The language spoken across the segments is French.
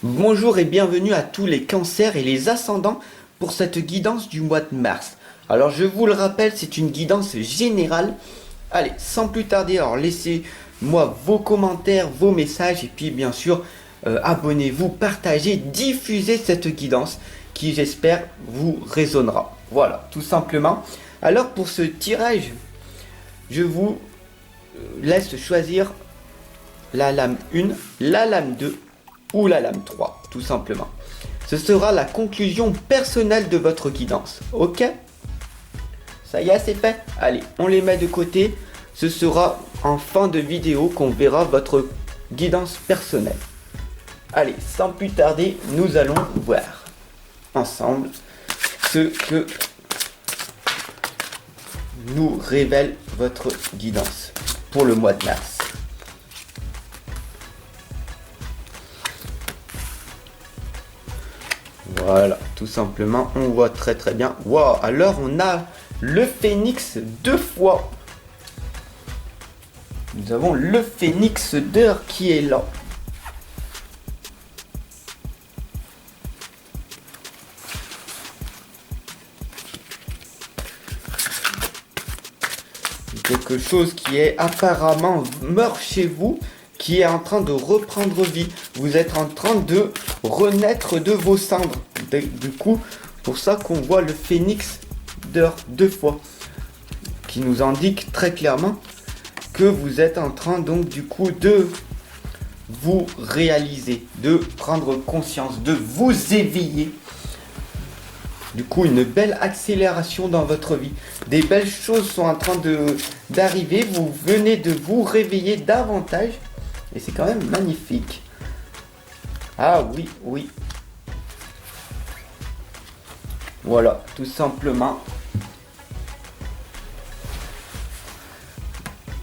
Bonjour et bienvenue à tous les cancers et les ascendants pour cette guidance du mois de mars. Alors je vous le rappelle, c'est une guidance générale. Allez, sans plus tarder, alors laissez-moi vos commentaires, vos messages et puis bien sûr abonnez-vous, partagez, diffusez cette guidance qui j'espère vous résonnera. Voilà, tout simplement. Alors pour ce tirage, je vous laisse choisir la lame 1, la lame 2 ou la lame 3, tout simplement. Ce sera la conclusion personnelle de votre guidance, ok? Ça y est, c'est fait? Allez, on les met de côté. Ce sera en fin de vidéo qu'on verra votre guidance personnelle. Allez, sans plus tarder, nous allons voir ensemble ce que nous révèle votre guidance pour le mois de mars. Voilà, tout simplement, on voit très très bien. Wow, alors on a le phénix 2 fois. Nous avons le phénix d'heure qui est là. Quelque chose qui est apparemment mort chez vous, qui est en train de reprendre vie. Vous êtes en train de renaître de vos cendres. Du coup, pour ça qu'on voit le phénix d'heure 2 fois, qui nous indique très clairement que vous êtes en train donc du coup de vous réaliser, de prendre conscience, de vous éveiller. Du coup, une belle accélération dans votre vie. Des belles choses sont en train d'arriver. Vous venez de vous réveiller davantage. Et c'est quand même magnifique. Ah oui, oui. Voilà, tout simplement.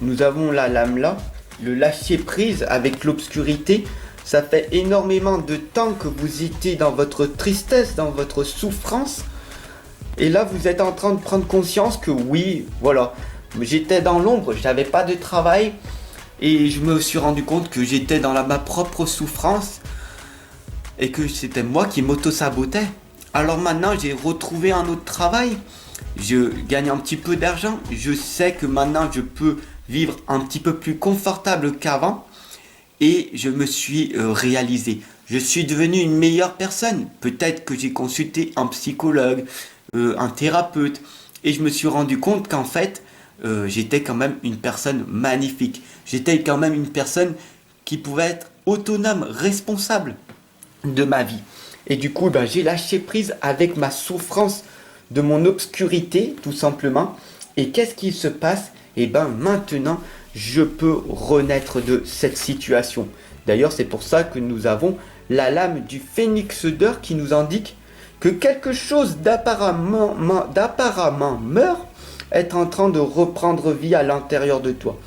Nous avons la lame là. Le lâcher prise avec l'obscurité. Ça fait énormément de temps que vous étiez dans votre tristesse, dans votre souffrance. Et là, vous êtes en train de prendre conscience que oui, voilà, j'étais dans l'ombre, j'avais pas de travail. Et je me suis rendu compte que j'étais dans ma propre souffrance. Et que c'était moi qui m'auto-sabotais. Alors maintenant, j'ai retrouvé un autre travail. Je gagne un petit peu d'argent. Je sais que maintenant, je peux vivre un petit peu plus confortable qu'avant. Et je me suis réalisé. Je suis devenu une meilleure personne. Peut-être que j'ai consulté un psychologue, un thérapeute. Et je me suis rendu compte qu'en fait, j'étais quand même une personne magnifique. J'étais quand même une personne qui pouvait être autonome, responsable de ma vie. Et du coup, j'ai lâché prise avec ma souffrance de mon obscurité, tout simplement. Et qu'est-ce qui se passe? Et maintenant, je peux renaître de cette situation. D'ailleurs, c'est pour ça que nous avons la lame du phénix d'heure qui nous indique que quelque chose d'apparemment meurt est en train de reprendre vie à l'intérieur de toi.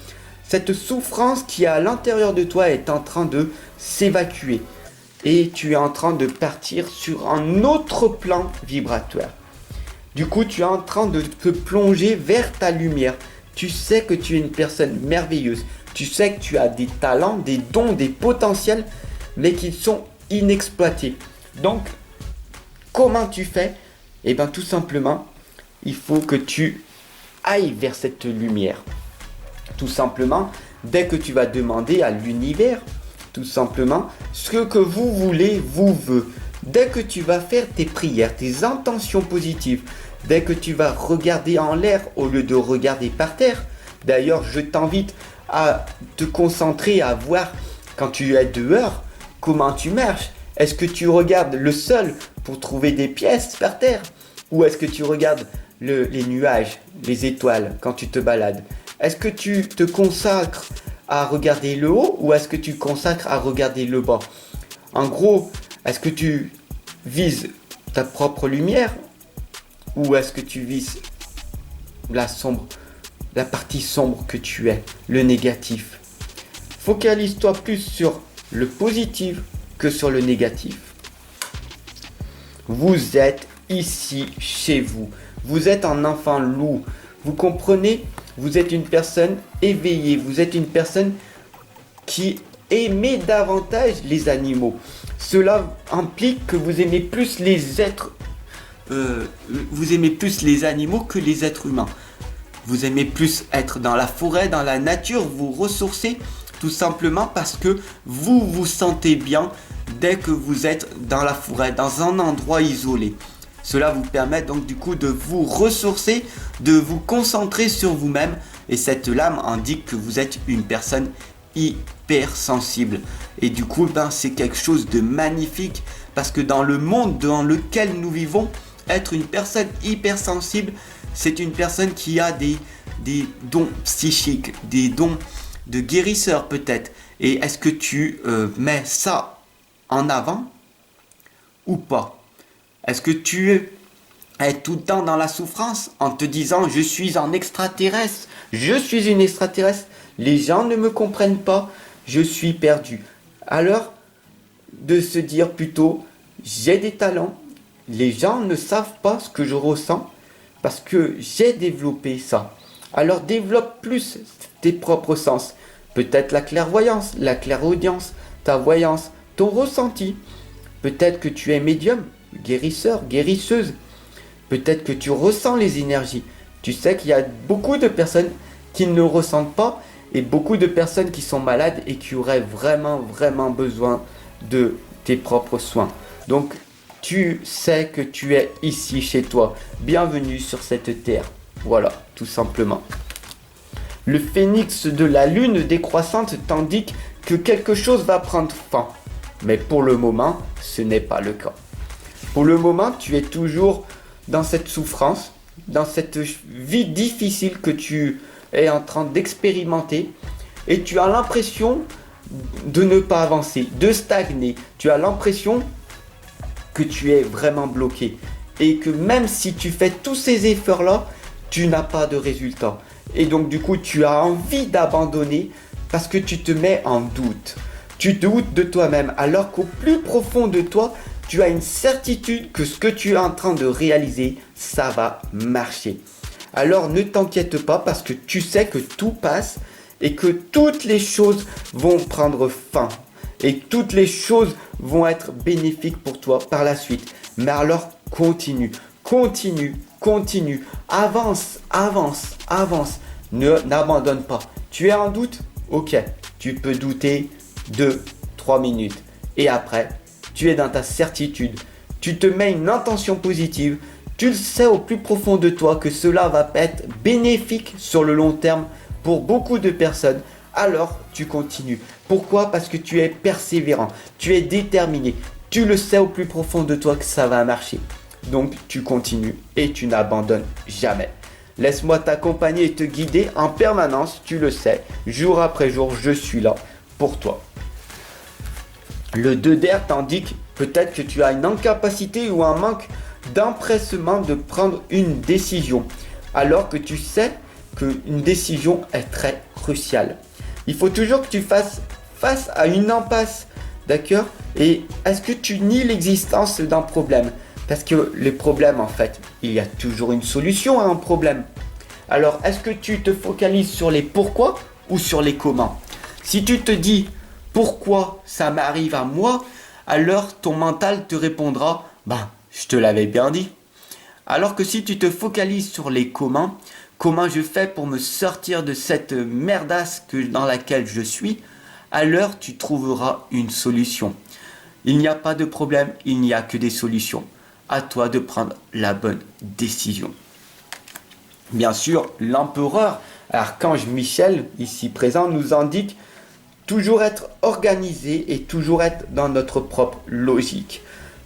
Cette souffrance qui est à l'intérieur de toi est en train de s'évacuer. Et tu es en train de partir sur un autre plan vibratoire. Du coup, tu es en train de te plonger vers ta lumière. Tu sais que tu es une personne merveilleuse. Tu sais que tu as des talents, des dons, des potentiels, mais qui sont inexploités. Donc, comment tu fais? Eh bien, tout simplement, il faut que tu ailles vers cette lumière. Tout simplement, dès que tu vas demander à l'univers, tout simplement, ce que vous voulez vous veut. Dès que tu vas faire tes prières, tes intentions positives, dès que tu vas regarder en l'air au lieu de regarder par terre. D'ailleurs, je t'invite à te concentrer, à voir quand tu es dehors, comment tu marches. Est-ce que tu regardes le sol pour trouver des pièces par terre? Ou est-ce que tu regardes les nuages, les étoiles quand tu te balades? Est-ce que tu te consacres à regarder le haut ou est-ce que tu consacres à regarder le bas? En gros, est-ce que tu vises ta propre lumière ou est-ce que tu vises la partie sombre que tu es, le négatif? Focalise-toi plus sur le positif que sur le négatif. Vous êtes ici chez vous. Vous êtes un enfant loup. Vous comprenez? Vous êtes une personne éveillée. Vous êtes une personne qui aimez davantage les animaux. Cela implique que vous aimez plus les êtres, vous aimez plus les animaux que les êtres humains. Vous aimez plus être dans la forêt, dans la nature, vous ressourcer tout simplement parce que vous vous sentez bien dès que vous êtes dans la forêt, dans un endroit isolé. Cela vous permet donc du coup de vous ressourcer, de vous concentrer sur vous-même et cette lame indique que vous êtes une personne hypersensible. Et du coup, c'est quelque chose de magnifique parce que dans le monde dans lequel nous vivons, être une personne hypersensible, c'est une personne qui a des dons psychiques, des dons de guérisseur peut-être. Et est-ce que tu mets ça en avant ou pas? Est-ce que tu es tout le temps dans la souffrance en te disant je suis un extraterrestre, je suis une extraterrestre, les gens ne me comprennent pas, je suis perdu. Alors, de se dire plutôt j'ai des talents, les gens ne savent pas ce que je ressens parce que j'ai développé ça. Alors développe plus tes propres sens. Peut-être la clairvoyance, la clairaudience, ta voyance, ton ressenti. Peut-être que tu es médium, guérisseur, guérisseuse. Peut-être que tu ressens les énergies. Tu sais qu'il y a beaucoup de personnes qui ne ressentent pas et beaucoup de personnes qui sont malades et qui auraient vraiment, vraiment besoin de tes propres soins. Donc, tu sais que tu es ici chez toi. Bienvenue sur cette terre. Voilà, tout simplement. Le phénix de la lune décroissante t'indique que quelque chose va prendre fin. Mais pour le moment, ce n'est pas le cas. Pour le moment, tu es toujours dans cette souffrance, dans cette vie difficile que tu es en train d'expérimenter et tu as l'impression de ne pas avancer, de stagner. Tu as l'impression que tu es vraiment bloqué et que même si tu fais tous ces efforts-là, tu n'as pas de résultat. Et donc du coup, tu as envie d'abandonner parce que tu te mets en doute. Tu doutes de toi-même alors qu'au plus profond de toi, tu as une certitude que ce que tu es en train de réaliser, ça va marcher. Alors ne t'inquiète pas parce que tu sais que tout passe et que toutes les choses vont prendre fin. Et toutes les choses vont être bénéfiques pour toi par la suite. Mais alors continue, continue, continue. Avance, avance, avance. N'abandonne pas. Tu es en doute? Ok, tu peux douter 2-3 minutes. Et après, tu es dans ta certitude. Tu te mets une intention positive. Tu le sais au plus profond de toi que cela va être bénéfique sur le long terme pour beaucoup de personnes. Alors, tu continues. Pourquoi? Parce que tu es persévérant. Tu es déterminé. Tu le sais au plus profond de toi que ça va marcher. Donc, tu continues et tu n'abandonnes jamais. Laisse-moi t'accompagner et te guider en permanence. Tu le sais. Jour après jour, je suis là pour toi. Le 2 d'air t'indique peut-être que tu as une incapacité ou un manque d'empressement de prendre une décision, alors que tu sais qu'une décision est très cruciale. Il faut toujours que tu fasses face à une impasse, d'accord? Et est-ce que tu nies l'existence d'un problème? Parce que les problèmes, en fait, il y a toujours une solution à un problème. Alors, est-ce que tu te focalises sur les pourquoi ou sur les comment? Si tu te dis pourquoi ça m'arrive à moi, alors ton mental te répondra je te l'avais bien dit. Alors que si tu te focalises sur les comment je fais pour me sortir de cette merdasse dans laquelle je suis, alors tu trouveras une solution. Il n'y a pas de problème, il n'y a que des solutions. À toi de prendre la bonne décision. Bien sûr, l'empereur, Archange Michel, ici présent, nous indique toujours être organisé et toujours être dans notre propre logique.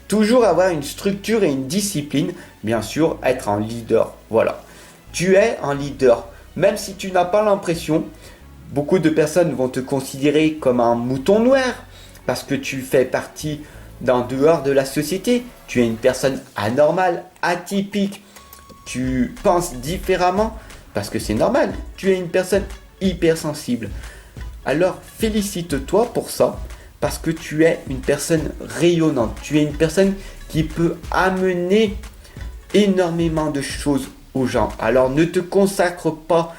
Toujours avoir une structure et une discipline, bien sûr, être un leader. Voilà. Tu es un leader. Même si tu n'as pas l'impression, beaucoup de personnes vont te considérer comme un mouton noir parce que tu fais partie d'en dehors de la société. Tu es une personne anormale, atypique. Tu penses différemment parce que c'est normal. Tu es une personne hypersensible. Alors félicite-toi pour ça. Parce que tu es une personne rayonnante. Tu es une personne qui peut amener énormément de choses aux gens. Alors ne te consacre pas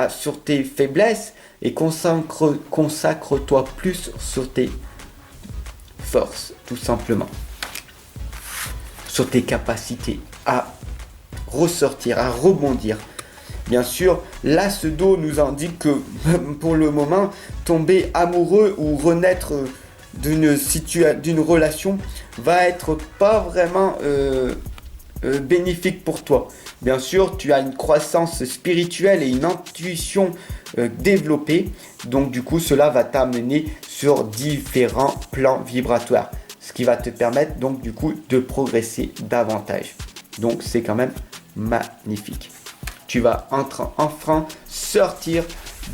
sur tes faiblesses, et consacre-toi plus sur tes forces, tout simplement. Sur tes capacités à ressortir, à rebondir. Bien sûr, l'as d'eau nous indique que pour le moment, tomber amoureux ou renaître d'une relation va être pas vraiment bénéfique pour toi. Bien sûr, tu as une croissance spirituelle et une intuition développée. Donc du coup, cela va t'amener sur différents plans vibratoires. Ce qui va te permettre donc du coup de progresser davantage. Donc c'est quand même magnifique. Tu vas enfin sortir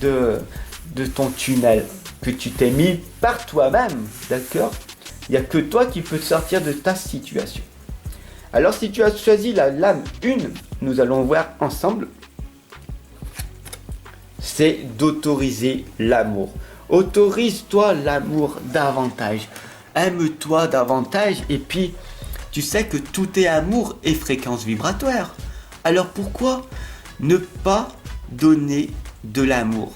de ton tunnel que tu t'es mis par toi-même, d'accord? Il n'y a que toi qui peux sortir de ta situation. Alors si tu as choisi la lame 1, nous allons voir ensemble, c'est d'autoriser l'amour. Autorise-toi l'amour davantage. Aime-toi davantage et puis tu sais que tout est amour et fréquence vibratoire. Alors pourquoi ne pas donner de l'amour?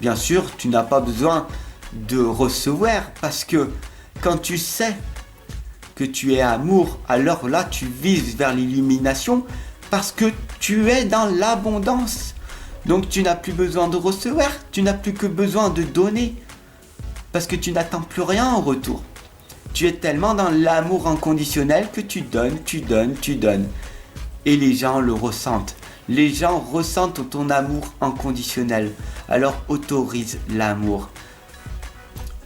Bien sûr, tu n'as pas besoin de recevoir parce que quand tu sais que tu es amour, alors là tu vises vers l'illumination parce que tu es dans l'abondance. Donc tu n'as plus besoin de recevoir, tu n'as plus que besoin de donner parce que tu n'attends plus rien en retour. Tu es tellement dans l'amour inconditionnel que tu donnes, tu donnes, tu donnes. Et les gens le ressentent. Les gens ressentent ton amour inconditionnel. Alors autorise l'amour.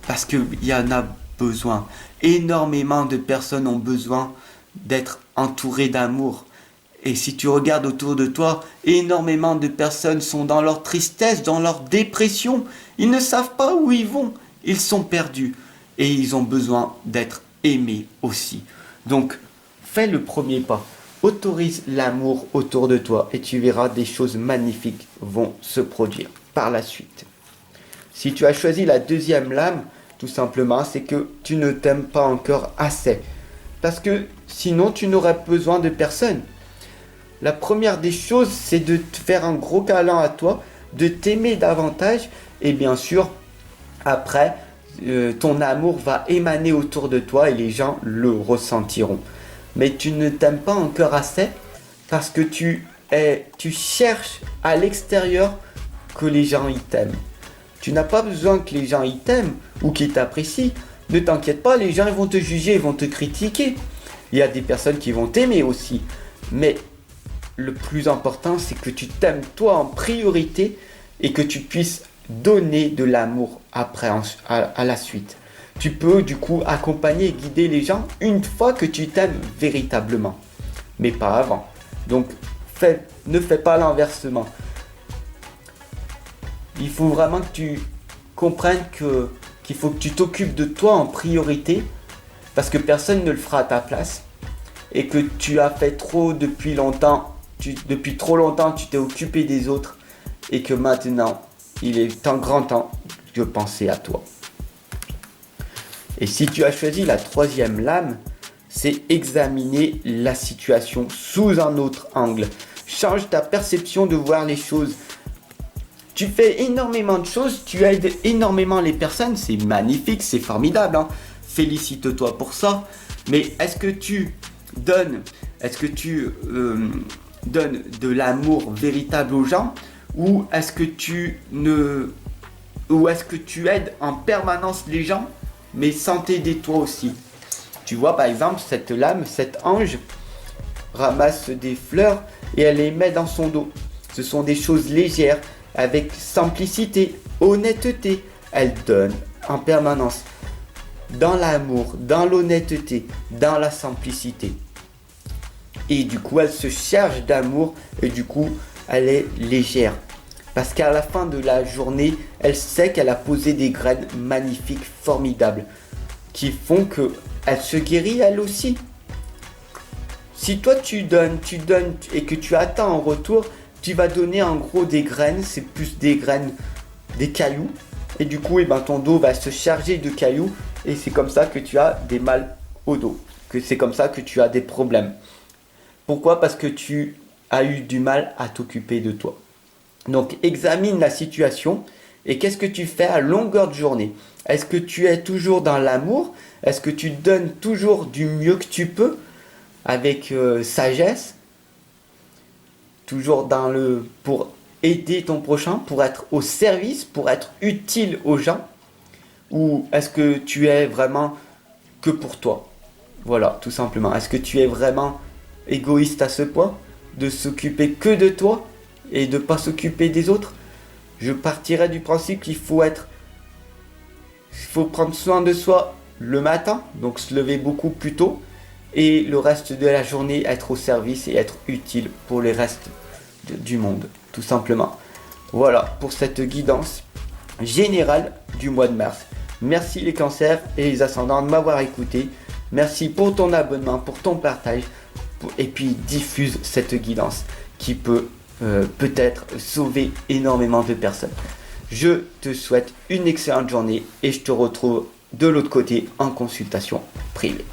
Parce qu'il y en a besoin. Énormément de personnes ont besoin d'être entourées d'amour. Et si tu regardes autour de toi, énormément de personnes sont dans leur tristesse, dans leur dépression. Ils ne savent pas où ils vont. Ils sont perdus. Et ils ont besoin d'être aimés aussi. Donc, fais le premier pas. Autorise l'amour autour de toi et tu verras des choses magnifiques vont se produire par la suite. Si tu as choisi la deuxième lame, tout simplement, c'est que tu ne t'aimes pas encore assez. Parce que sinon, tu n'aurais besoin de personne. La première des choses, c'est de te faire un gros câlin à toi, de t'aimer davantage et bien sûr, après, ton amour va émaner autour de toi et les gens le ressentiront. Mais tu ne t'aimes pas encore assez parce que tu cherches à l'extérieur que les gens y t'aiment. Tu n'as pas besoin que les gens y t'aiment ou qu'ils t'apprécient. Ne t'inquiète pas, les gens vont te juger, ils vont te critiquer. Il y a des personnes qui vont t'aimer aussi. Mais le plus important, c'est que tu t'aimes toi en priorité et que tu puisses donner de l'amour après à la suite. Tu peux du coup accompagner et guider les gens une fois que tu t'aimes véritablement, mais pas avant. Donc ne fais pas l'inversement. Il faut vraiment que tu comprennes qu'il faut que tu t'occupes de toi en priorité parce que personne ne le fera à ta place et que tu as fait trop depuis longtemps, depuis trop longtemps tu t'es occupé des autres et que maintenant il est en grand temps de penser à toi. Et si tu as choisi la troisième lame, c'est examiner la situation sous un autre angle. Change ta perception de voir les choses. Tu fais énormément de choses, tu aides énormément les personnes, c'est magnifique, c'est formidable, hein. Félicite-toi pour ça. Mais est-ce que tu donnes de l'amour véritable aux gens ou est-ce que tu aides en permanence les gens mais sans t'aider toi aussi? Tu vois par exemple cette lame, cet ange ramasse des fleurs et elle les met dans son dos. Ce sont des choses légères, avec simplicité, honnêteté. Elle donne en permanence, dans l'amour, dans l'honnêteté, dans la simplicité. Et du coup elle se charge d'amour et du coup elle est légère. Parce qu'à la fin de la journée, elle sait qu'elle a posé des graines magnifiques, formidables, qui font qu'elle se guérit elle aussi. Si toi tu donnes et que tu attends en retour, tu vas donner en gros des graines, c'est plus des graines, des cailloux. Et du coup, ton dos va se charger de cailloux et c'est comme ça que tu as des mal au dos. Que c'est comme ça que tu as des problèmes. Pourquoi? Parce que tu as eu du mal à t'occuper de toi. Donc examine la situation Et qu'est-ce que tu fais à longueur de journée? Est-ce que tu es toujours dans l'amour? Est-ce que tu donnes toujours du mieux que tu peux avec sagesse? Toujours pour aider ton prochain, pour être au service, pour être utile aux gens? Ou est-ce que tu es vraiment que pour toi? Voilà, tout simplement. Est-ce que tu es vraiment égoïste à ce point de s'occuper que de toi et de pas s'occuper des autres? Je partirais du principe il faut prendre soin de soi le matin, donc se lever beaucoup plus tôt, et le reste de la journée être au service et être utile pour les restes du monde, tout simplement. Voilà pour cette guidance générale du mois de mars. Merci les cancers et les ascendants de m'avoir écouté. Merci pour ton abonnement, pour ton partage, et puis diffuse cette guidance qui peut peut-être sauver énormément de personnes. Je te souhaite une excellente journée et je te retrouve de l'autre côté en consultation privée.